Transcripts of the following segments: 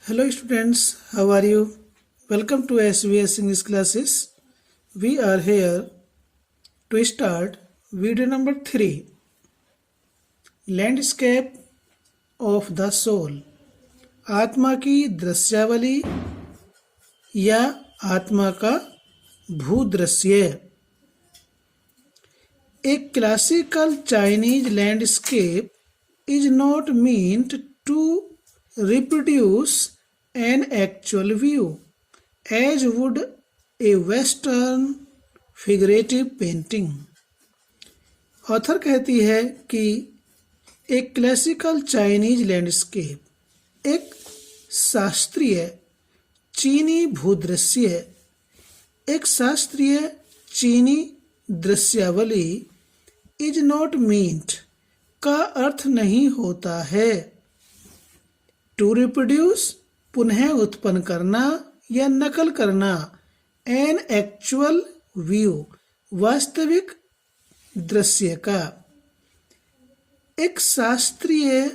Hello students, how are you? Welcome to SVS English classes. We are here to start video number 3, Landscape of the Soul. आत्मा की दृश्यावली या आत्मा का भूदृश्य. A classical Chinese landscape is not meant to reproduce an actual view, as would a Western figurative painting. Author कहती है कि एक classical Chinese landscape एक शास्त्रीय चीनी भूदृश्य एक शास्त्रीय चीनी दृश्यावली इज नॉट मीन्ट का अर्थ नहीं होता है टू रिप्रोड्यूस पुनः उत्पन्न करना या नकल करना एन एक्चुअल व्यू वास्तविक दृश्य का. एक शास्त्रीय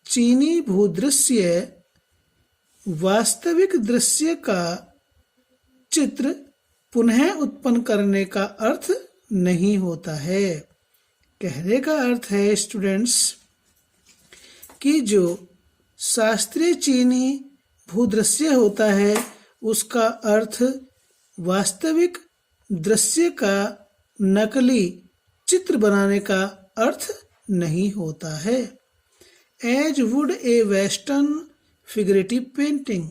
चीनी भूदृश्य वास्तविक दृश्य का चित्र पुनः उत्पन्न करने का अर्थ नहीं होता है. कहने का अर्थ है स्टूडेंट्स कि जो शास्त्रीय चीनी भूदृश्य होता है उसका अर्थ वास्तविक दृश्य का नकली चित्र बनाने का अर्थ नहीं होता है. As would a western figurative painting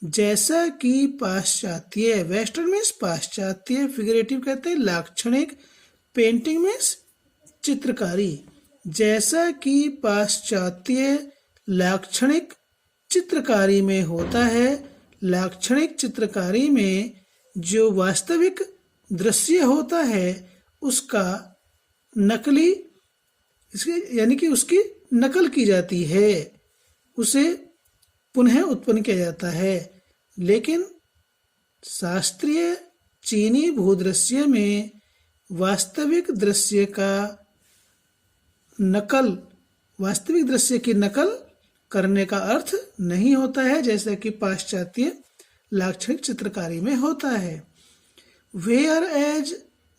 जैसा कि पाश्चात्य, वेस्टर्न मीन्स पाश्चात्य, फिगरेटिव कहते हैं लाक्षणिक, पेंटिंग मीन्स चित्रकारी, जैसा कि पाश्चात्य लाक्षणिक चित्रकारी में होता है. लाक्षणिक चित्रकारी में जो वास्तविक दृश्य होता है उसका नकली यानी कि उसकी नकल की जाती है, उसे पुनः उत्पन्न किया जाता है. लेकिन शास्त्रीय चीनी भूदृश्य में वास्तविक दृश्य का नकल, वास्तविक दृश्य की नकल करने का अर्थ नहीं होता है जैसा कि पाश्चात्य लाक्षणिक चित्रकारी में होता है. Where as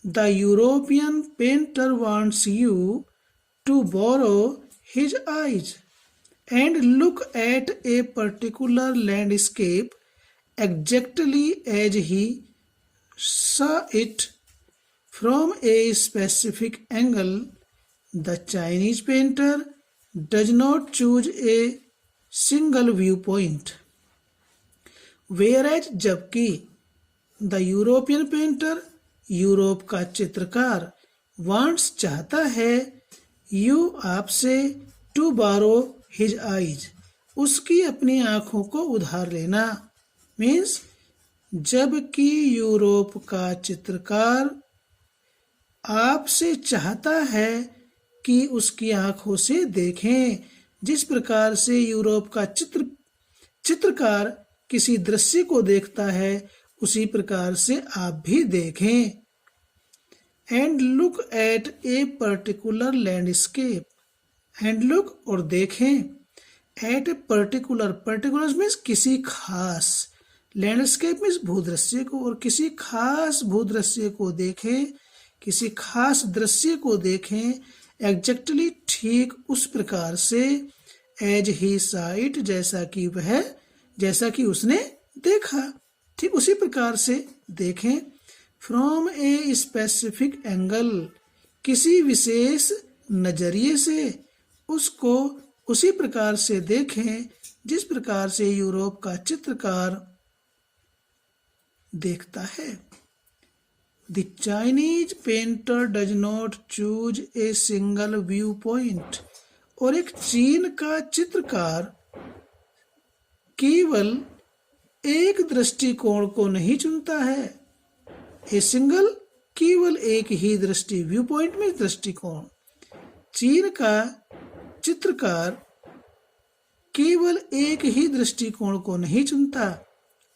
the European painter wants you to borrow his eyes and look at a particular landscape exactly as he saw it from a specific angle, the Chinese painter does not choose a single viewpoint. Whereas जबकि the European painter, Europe का चित्रकार, wants चाहता है, you आपसे, to borrow his eyes उसकी अपनी आंखों को उधार लेना. मीन्स जबकि यूरोप का चित्रकार आपसे चाहता है कि उसकी आंखों से देखें, जिस प्रकार से यूरोप का चित्रकार किसी दृश्य को देखता है उसी प्रकार से आप भी देखें. And look at a particular landscape, and look और देखें, at a particular, particular means किसी खास, लैंडस्केप मीन्स भूदृश्य को, और किसी खास भूदृश्य को देखें, किसी खास दृश्य को देखें एग्जैक्टली ठीक उस प्रकार से एज ही सॉ इट जैसा कि उसने देखा, ठीक उसी प्रकार से देखें. फ्रॉम ए स्पेसिफिक एंगल किसी विशेष नजरिए से उसको उसी प्रकार से देखें जिस प्रकार से यूरोप का चित्रकार देखता है. The Chinese painter does not choose a single view point, और एक चीन का चित्रकार केवल एक दृष्टिकोण को नहीं चुनता है. ए सिंगल, केवल एक ही दृष्टि, व्यू पॉइंट में दृष्टिकोण. चीन का चित्रकार केवल एक ही दृष्टिकोण को नहीं चुनता,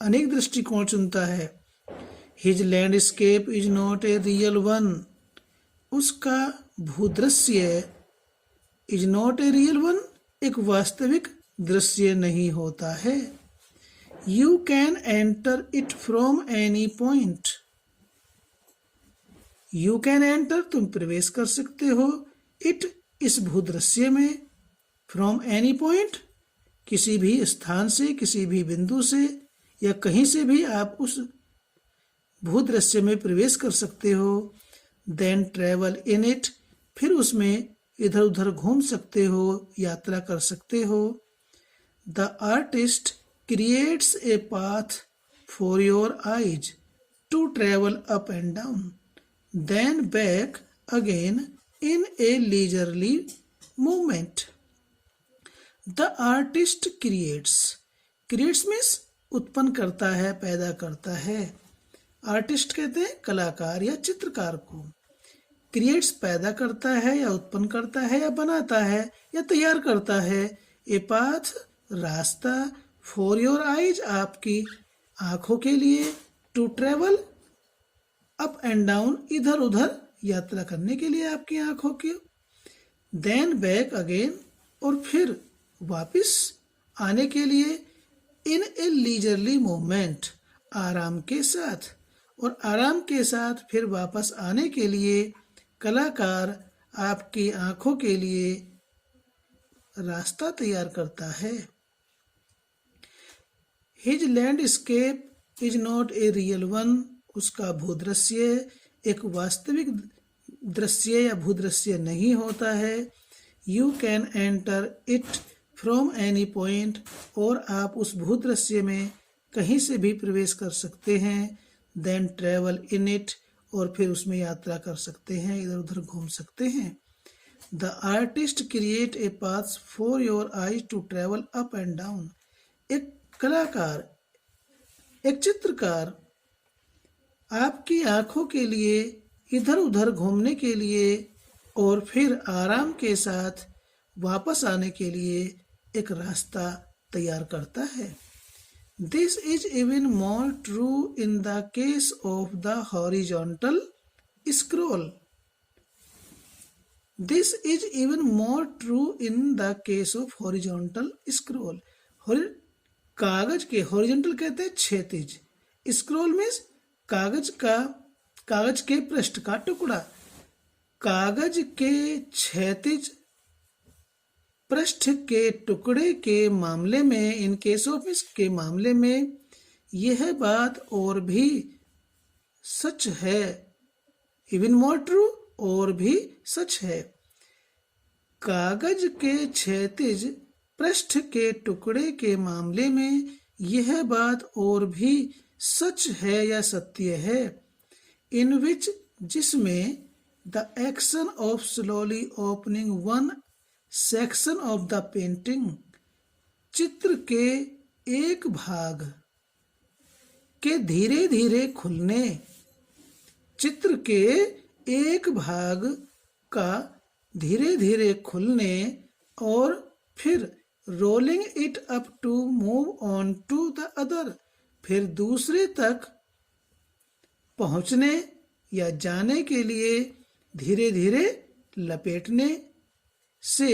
अनेक दृष्टिकोण चुनता है. His landscape is not a real one, उसका भूदृश्य is not a real one एक वास्तविक दृश्य नहीं होता है. You can enter it from any point. You can enter, तुम प्रवेश कर सकते हो, it, इस भूदृश्य में, from any point, किसी भी स्थान से, किसी भी बिंदु से या कहीं से भी आप उस भूदृश्य में प्रवेश कर सकते हो. Then travel in it, फिर उसमें इधर उधर घूम सकते हो, यात्रा कर सकते हो. The artist creates a path for your eyes to travel up and down, then back again in a leisurely movement. The artist creates. Creates means उत्पन्न करता है, पैदा करता है. आर्टिस्ट कहते हैं कलाकार या चित्रकार को. क्रिएट्स पैदा करता है या उत्पन्न करता है या बनाता है या तैयार करता है. ए पाथ, रास्ता, फॉर योर आइज, आपकी आंखों के लिए, to travel, up and down, इधर उधर यात्रा करने के लिए आपकी आंखों की. देन बैक अगेन, और फिर वापस आने के लिए, इन ए लीजरली मूवमेंट, आराम के साथ, और आराम के साथ फिर वापस आने के लिए कलाकार आपकी आंखों के लिए रास्ता तैयार करता है. His landscape is not a real one, उसका भूदृश्य एक वास्तविक दृश्य या भूदृश्य नहीं होता है. You can enter it from any point, और आप उस भूदृश्य में कहीं से भी प्रवेश कर सकते हैं. देन ट्रेवल इन इट, और फिर उसमें यात्रा कर सकते हैं, इधर उधर घूम सकते हैं. The artist create a path for your eyes to travel up and down. एक कलाकार, एक चित्रकार आपकी आंखों के लिए इधर उधर घूमने के लिए और फिर आराम के साथ वापस आने के लिए एक रास्ता तैयार करता है. This is even more true in the case of the horizontal scroll. This is even more true in the case of horizontal scroll. कागज के, horizontal कहते हैं क्षैतिज, scroll means कागज के पृष्ठ का टुकड़ा. कागज के क्षैतिज पृष्ठ के टुकड़े के मामले में, इन केस ऑफ के मामले में, यह बात और भी सच है. इवन मोर ट्रू, और भी सच है. कागज के क्षैतिज पृष्ठ के टुकड़े के मामले में यह बात और भी सच है या सत्य है. इन विच, जिसमें, the action of slowly opening one section of the painting, चित्र के एक भाग के धीरे धीरे खुलने, चित्र के एक भाग का धीरे धीरे खुलने, और फिर rolling it up to move on to the other, फिर दूसरे तक पहुंचने या जाने के लिए धीरे धीरे लपेटने से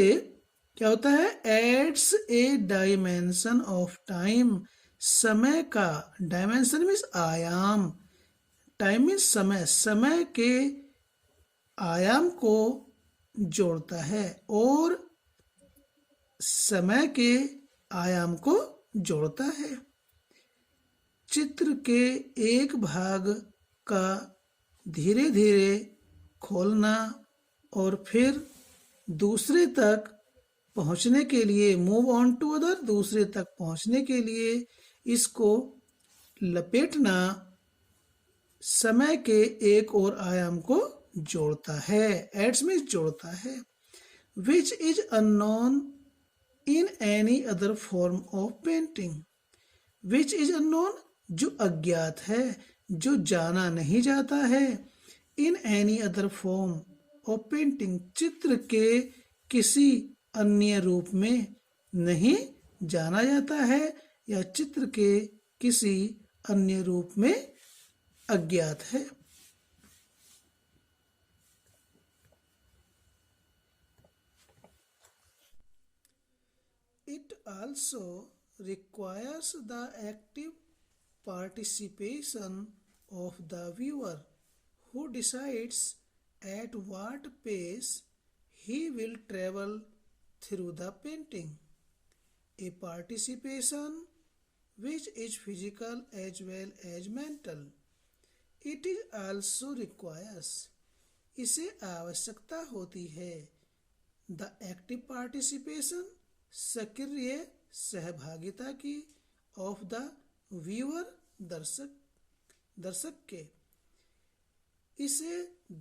क्या होता है, adds a dimension of time, समय का, डायमेंशन मीन्स आयाम, टाइम मीन्स समय, समय के आयाम को जोड़ता है, और समय के आयाम को जोड़ता है. चित्र के एक भाग का धीरे धीरे खोलना और फिर दूसरे तक पहुंचने के लिए, मूव ऑन टू अदर, दूसरे तक पहुंचने के लिए इसको लपेटना समय के एक और आयाम को जोड़ता है. एड्स में जोड़ता है. Which is unknown in any other form of painting. Which is unknown, जो अज्ञात है, जो जाना नहीं जाता है. In any other form of painting, चित्र के किसी अन्य रूप में नहीं जाना जाता है या चित्र के किसी अन्य रूप में अज्ञात है. It also requires the active participation of the viewer, who decides at what pace he will travel through the painting. A participation which is physical as well as mental. It is also requires, इसे आवश्यकता होती है, the active participation, सक्रिय सहभागिता की, of the viewer, दर्शक के, इसे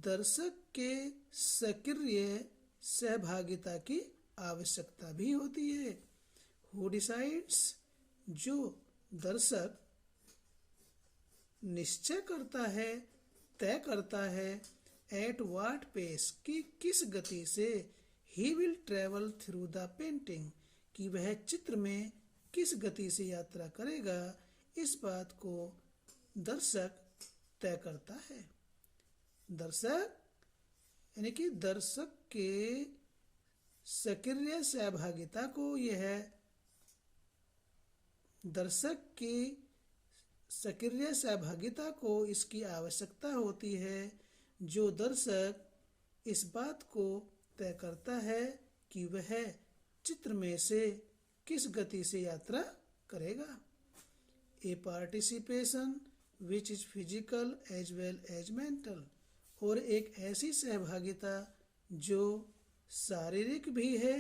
दर्शक के सक्रिय सहभागिता की आवश्यकता भी होती है। हु डिसाइड्स, जो दर्शक निश्चय करता है, तय करता है, एट वाट पेस, कि किस गति से, he will travel through the painting, कि वह चित्र में किस गति से यात्रा करेगा, इस बात को दर्शक तय करता है। दर्शक यानी कि दर्शक के सक्रिय सहभागिता को, यह दर्शक की सक्रिय सहभागिता को इसकी आवश्यकता होती है, जो दर्शक इस बात को तय करता है कि वह चित्र में से किस गति से यात्रा करेगा। A participation which is physical as well as mental, और एक ऐसी सहभागिता जो शारीरिक भी है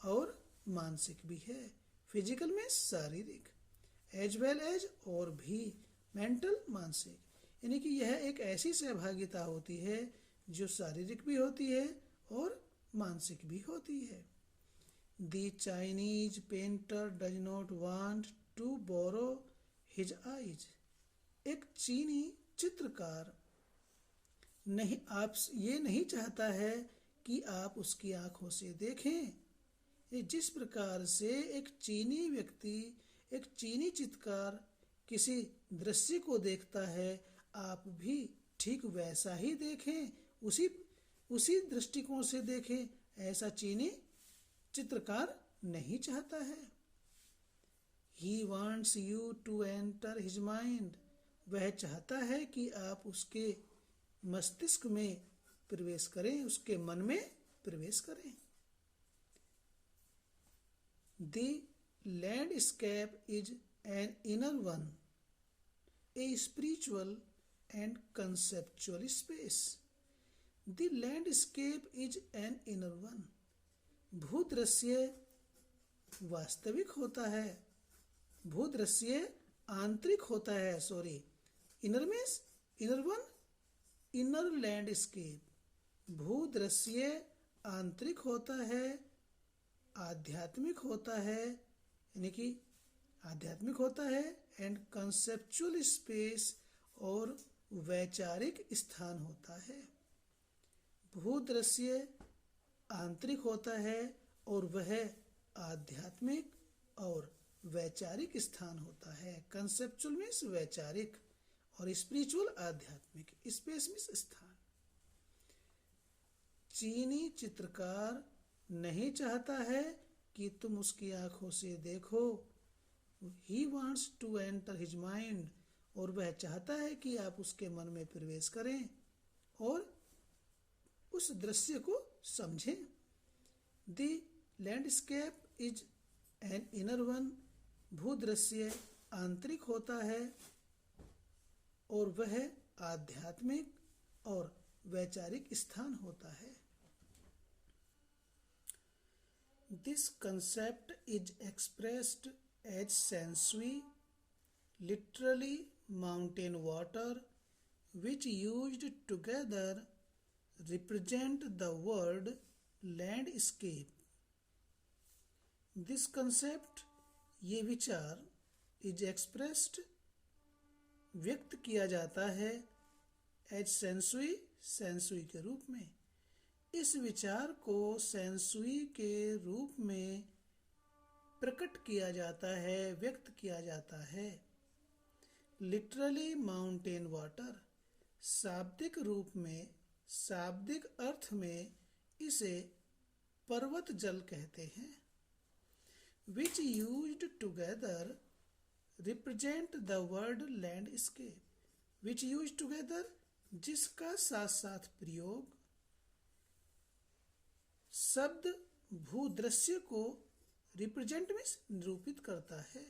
और मानसिक भी है। फिजिकल में शारीरिक, एज वेल एज और भी, मेंटल मानसिक, यानी कि यह एक ऐसी सहभागिता होती है जो शारीरिक भी होती है और मानसिक भी होती है। The Chinese painter does not want to borrow his eyes, एक चीनी चित्रकार ये नहीं चाहता है कि आप उसकी आंखों से देखें। जिस प्रकार से एक चीनी व्यक्ति, एक चीनी चित्रकार किसी दृश्य को देखता है, आप भी ठीक वैसा ही देखें, उसी दृष्टिकोण से देखें, ऐसा चीनी चित्रकार नहीं चाहता है। He wants you to enter his mind, वह चाहता है कि आप उसके मस्तिष्क में प्रवेश करें, उसके मन में प्रवेश करें। The landscape is an inner one, a spiritual and conceptual space. The landscape is an inner one. भूदृश्य वास्तविक होता है, भूदृश्य आंतरिक होता है, inner means inner one, inner landscape, भूदृश्य आंतरिक होता है, आध्यात्मिक होता है, यानी कि आध्यात्मिक होता है, एंड कंसेप्चुअल स्पेस, और वैचारिक स्थान होता है। भूदृश्य आंतरिक होता है और वह आध्यात्मिक और वैचारिक स्थान होता है। कंसेप्चुअल मीन्स वैचारिक और स्पिरिचुअल आध्यात्मिक, स्पेस मीन्स स्थान। चीनी चित्रकार नहीं चाहता है कि तुम उसकी आंखों से देखो। He wants to enter his mind, और वह चाहता है कि आप उसके मन में प्रवेश करें और उस दृश्य को समझें। The landscape is an inner one, भूदृश्य आंतरिक होता है और वह आध्यात्मिक और वैचारिक स्थान होता है। This concept is expressed as sensui, literally mountain water, which used together represent the word landscape. This concept, ये विचार, is expressed, व्यक्त किया जाता है, as sensui, सेंसुई के रूप में। इस विचार को सेंसुई के रूप में प्रकट किया जाता है, व्यक्त किया जाता है। लिटरली माउंटेन वाटर, शाब्दिक रूप में, शाब्दिक अर्थ में इसे पर्वत जल कहते हैं। which used together represent the word landscape. Which used together, जिसका साथ साथ प्रयोग शब्द भूदृश्य को रिप्रेजेंट में निरूपित करता है।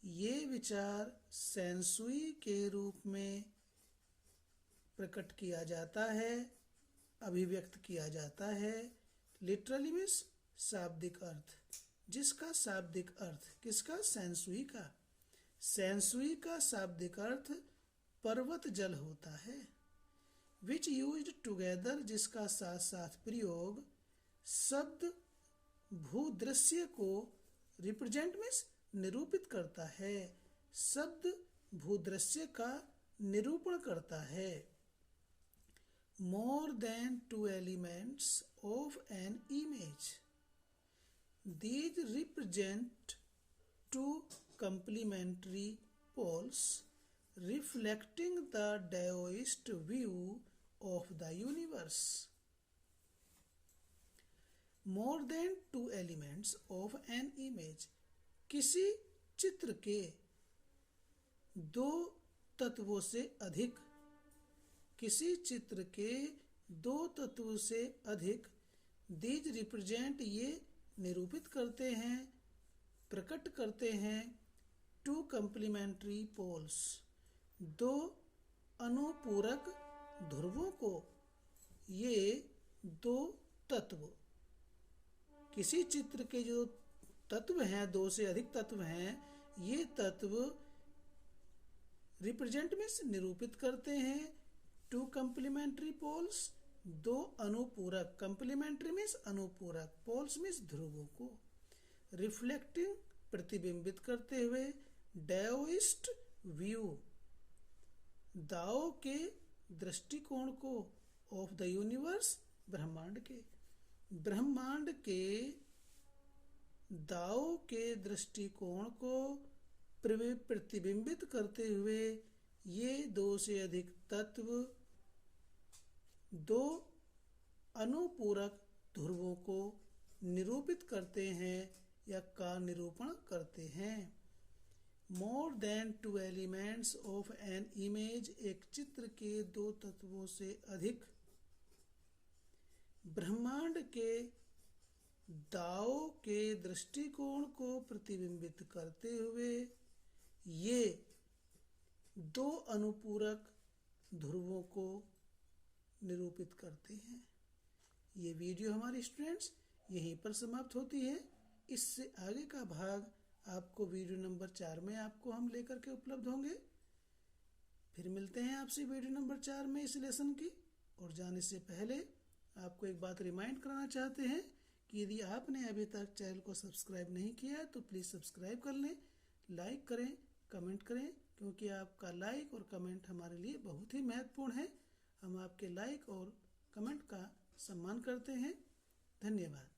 ये विचार सेंसुई के रूप में प्रकट किया जाता है, अभिव्यक्त किया जाता है। लिटरली मीन्स शाब्दिक अर्थ, जिसका शाब्दिक अर्थ किसका? सेंसुई का। सेंसुई का शाब्दिक अर्थ पर्वत जल होता है। विच यूज्ड टुगेदर, जिसका साथ साथ प्रयोग शब्द भूदृश्य को रिप्रेजेंट मीन्स निरूपित करता है, शब्द भूदृश्य का निरूपण करता है। More than two elements of an image, these represent two complementary poles reflecting the Daoist view of the universe. More than two elements of an image, किसी चित्र के दो तत्वों से अधिक, किसी चित्र के दो तत्वों से अधिक, these represent, ये निरूपित करते हैं, प्रकट करते हैं, टू कंप्लीमेंट्री पोल्स, दो अनुपूरक ध्रुवों को। ये दो तत्व, किसी चित्र के जो तत्व हैं, दो से अधिक तत्व हैं, ये तत्व रिप्रेजेंट मीन्स निरूपित करते हैं, टू कंप्लीमेंट्री पोल्स, दो अनुपूरक, कंप्लीमेंट्री मीन्स अनुपूरक, पोल्स मीन्स ध्रुवों को, रिफ्लेक्टिंग प्रतिबिंबित करते हुए, डाओइस्ट व्यू, दाओ के दृष्टिकोण को, ऑफ द यूनिवर्स, ब्रह्मांड के, ब्रह्मांड के दाओ के दृष्टिकोण को प्रतिबिंबित करते हुए ये दो से अधिक तत्व दो अनुपूरक ध्रुवों को निरूपित करते हैं या का निरूपण करते हैं। More than two elements of an image, एक चित्र के दो तत्वों से अधिक, ब्रह्मांड के दाओ के दृष्टिकोण को प्रतिबिंबित करते हुए ये दो अनुपूरक ध्रुवों को निरूपित करते हैं। ये वीडियो हमारे स्टूडेंट्स यहीं पर समाप्त होती है। इससे आगे का भाग आपको वीडियो नंबर 4 में आपको हम लेकर के उपलब्ध होंगे। फिर मिलते हैं आपसे वीडियो नंबर 4 में इस लेसन की। और जाने से पहले आपको एक बात रिमाइंड कराना चाहते हैं कि यदि आपने अभी तक चैनल को सब्सक्राइब नहीं किया है तो प्लीज़ सब्सक्राइब कर लें, लाइक करें, कमेंट करें, क्योंकि आपका लाइक और कमेंट हमारे लिए बहुत ही महत्वपूर्ण है। हम आपके लाइक और कमेंट का सम्मान करते हैं। धन्यवाद।